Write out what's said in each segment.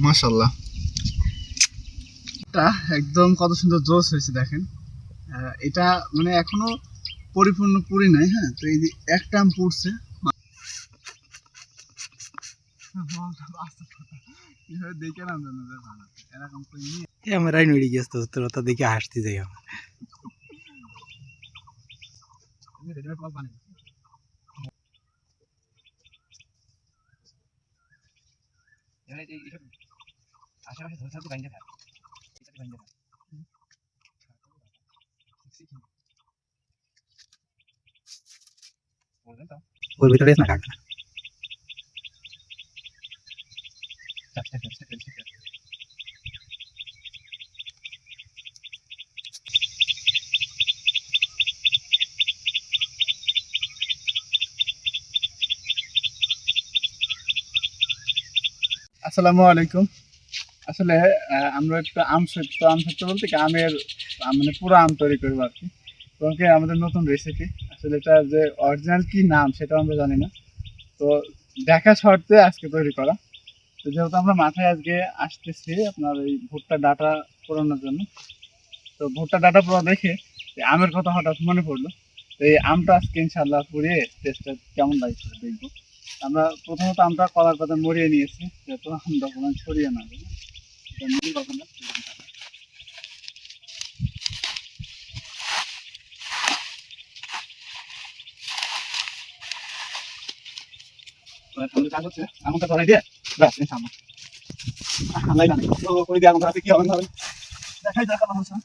মাশাআল্লাহ, এটা একদম কত সুন্দর জোস হয়েছে দেখেন। এটা মানে এখনো পরিপূর্ণ পুরি নাই। হ্যাঁ, তো এই যে একটা আম পুড়ছে, দেখে না এরকম করে নিয়ে ক্যামেরায় নড়ে গেছে তোর তা দেখে হাসতে যাই আমার। রেডিমেড মাল বানাই। আশেপাশে ধরে থাকতে বাইন্দা থাক, এটা বাইন্দা থাক। বলবেন তো ওর ভিতরে না কাটনা। আসসালামু আলাইকুম। আসলে আমরা একটু আম সত্য বলতে কি আমের মানে পুরো আম তৈরি করবো আর কি। তো আমাদের নতুন রেসিপি, আসলে এটা যে অরিজিনাল কি নাম সেটাও আমরা জানি না। তো দেখা শর্তে আজকে তৈরি করা। তো যেহেতু আমরা মাথায় আজকে আসতেছি আপনার এই ভুট্টা ডাটা পোড়ানোর জন্য, তো ভুট্টা ডাটা পোড়া দেখে এই আমের কথা হঠাৎ মনে পড়লো। তো এই আমটা আজকে ইনশাল্লাহ পুড়িয়ে টেস্টটা কেমন লাগছে দেখবো। আমরা প্রথমত আমটা কলার পাতা মরিয়ে নিয়েছি, যেহেতু আমরা কোনো ছড়িয়ে না দেবো। এটা মিলি পাবো না। কাজ হচ্ছে আমটা ধরাই দিয়ে ব্যাস সামনে করে দিয়ে আমার কি হবে হবে দেখাই দেখানো হচ্ছে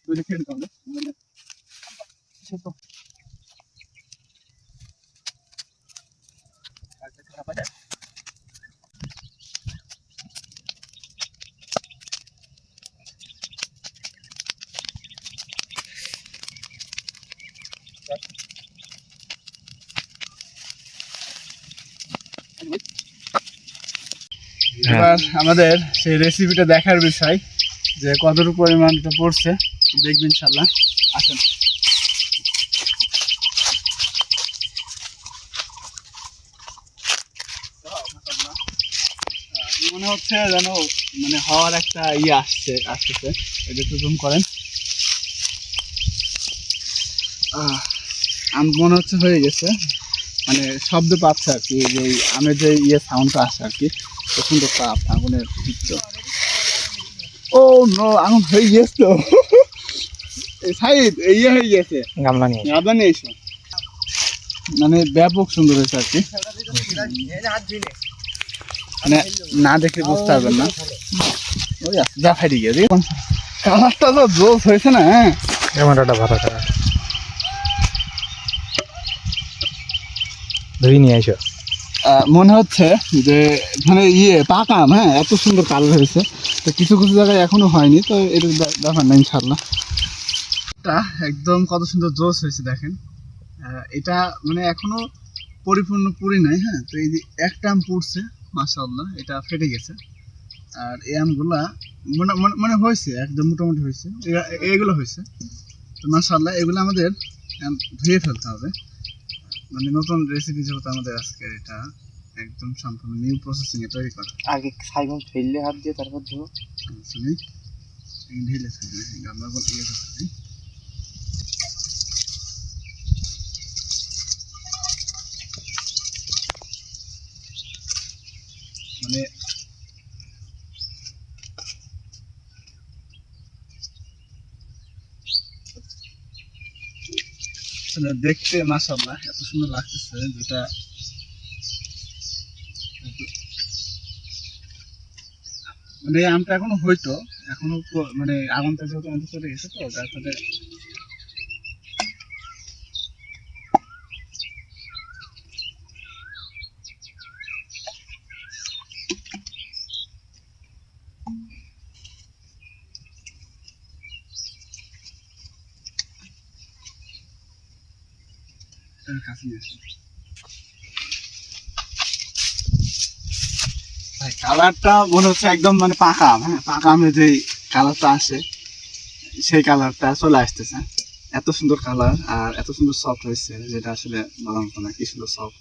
দুই খেয়ে নিতে হবে। সে তো খারাপ আছে। এবার আমাদের সেই রেসিপিটা দেখার বিষয় যে কতটুকু পরিমাণটা পড়ছে দেখবেন ইনশাল্লাহ। আসেন। মনে হচ্ছে যেন মানে হওয়ার একটা আসতেছে। এটা একটু জুম করেন। মনে হচ্ছে হয়ে গেছে, মানে শব্দ পাচ্ছে আর কি, যে আমের যে সাউন্ডটা আসে আর কি। খুব সুন্দর তাপ আগুনের দিচ্ছ। ও নো, আগুন হয়ে গেছে তো। সাইড হয়ে গেছে, গামলা নিয়ে এসো। মানে ব্যাপক সুন্দর হয়েছে আর কি, মানে না দেখে বুঝতে পারবেন না। ওই যা ফাইটে গিয়ে কালারটা তো জোস হয়েছে না। হ্যাঁ, ক্যামেরাটা ভালো করে ধুই নিয়ে এসো। মনে হচ্ছে যে মানে পাকা আম। হ্যাঁ, এত সুন্দর কালার হয়েছে। তো কিছু কিছু জায়গায় এখনো হয়নি, তো এর ব্যাপার না ইনশাল্লাহ। এটা একদম কত সুন্দর জোস হয়েছে দেখেন। এটা মানে এখনো পরিপূর্ণ পুরি নাই। হ্যাঁ, তো এই যে একটা আম পুড়ছে, মাশাআল্লাহ এটা ফেটে গেছে। আর এই আমগুলা মানে হয়েছে একদম মোটামুটি হয়েছে, এগুলো হয়েছে। তো মাশাআল্লাহ এগুলো আমাদের ধুয়ে ফেলতে হবে। মানে নতুন রেসিপি যেহেতু আমাদের আজকে, এটা একদম সম্পূর্ণ নিউ প্রসেসিং এ তৈরি করা। আগে সাইমন ফেললে হাত দিয়ে তারপর ধো শুনি ঢেলে ফেললে গামলা বল ইয়ে করতে। মানে দেখতে মাশাআল্লাহ এত সুন্দর লাগতেছে, যেটা মানে আমটা এখনো হয়তো এখনো মানে আগুনটা যেহেতু আমাদের চলে গেছে, তো তার সাথে কাছে নিয়ে আসি। কালারটা মনে হচ্ছে একদম মানে পাকা আম। হ্যাঁ, পাকা আমের যে কালারটা আসে সেই কালারটা চলে আসতেছে। এত সুন্দর কালার আর এত সুন্দর সফট হয়েছে, যেটা আসলে বলার মতো না, কি সুন্দর সফট।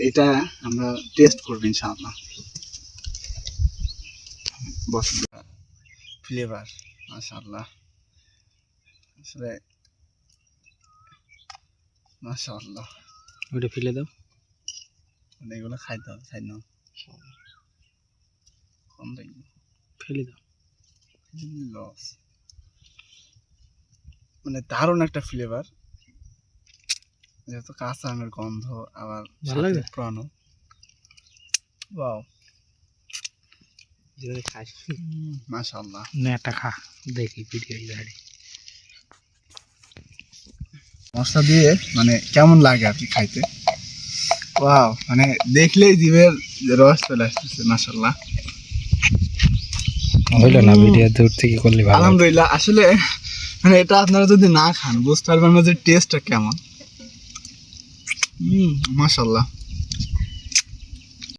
এটা আমরা টেস্ট করবো ইনশাআল্লাহ। বস ফ্লেভার মাশাআল্লাহ, আসলে মাশাআল্লাহ। ওটা ফেলে দাও। মানে এগুলো খাইতে হবে, খাই না কম লাগবে, ফেলে দাও। লস। মানে দারুণ একটা ফ্লেভার, যেহেতু কাঁচা আমের গন্ধ, আবার ভালো লাগে? পুরানো। ওয়াও, যেটা খাস মাশাআল্লাহ। না, একটা খা দেখি ভিডিও দাঁড়ি। মশলা দিয়ে মানে কেমন লাগে আর কি খাইতে। ওয়াও, মানে দেখলেই জিভের রস চলে আসতেছে মাশাআল্লাহ। হইলো না, ভিডিও দূর থেকে করলে ভালো। আলহামদুলিল্লাহ। আসলে মানে এটা আপনারা যদি না খান বুঝতে পারবেন না যে টেস্টটা কেমন। মাশাআল্লাহ।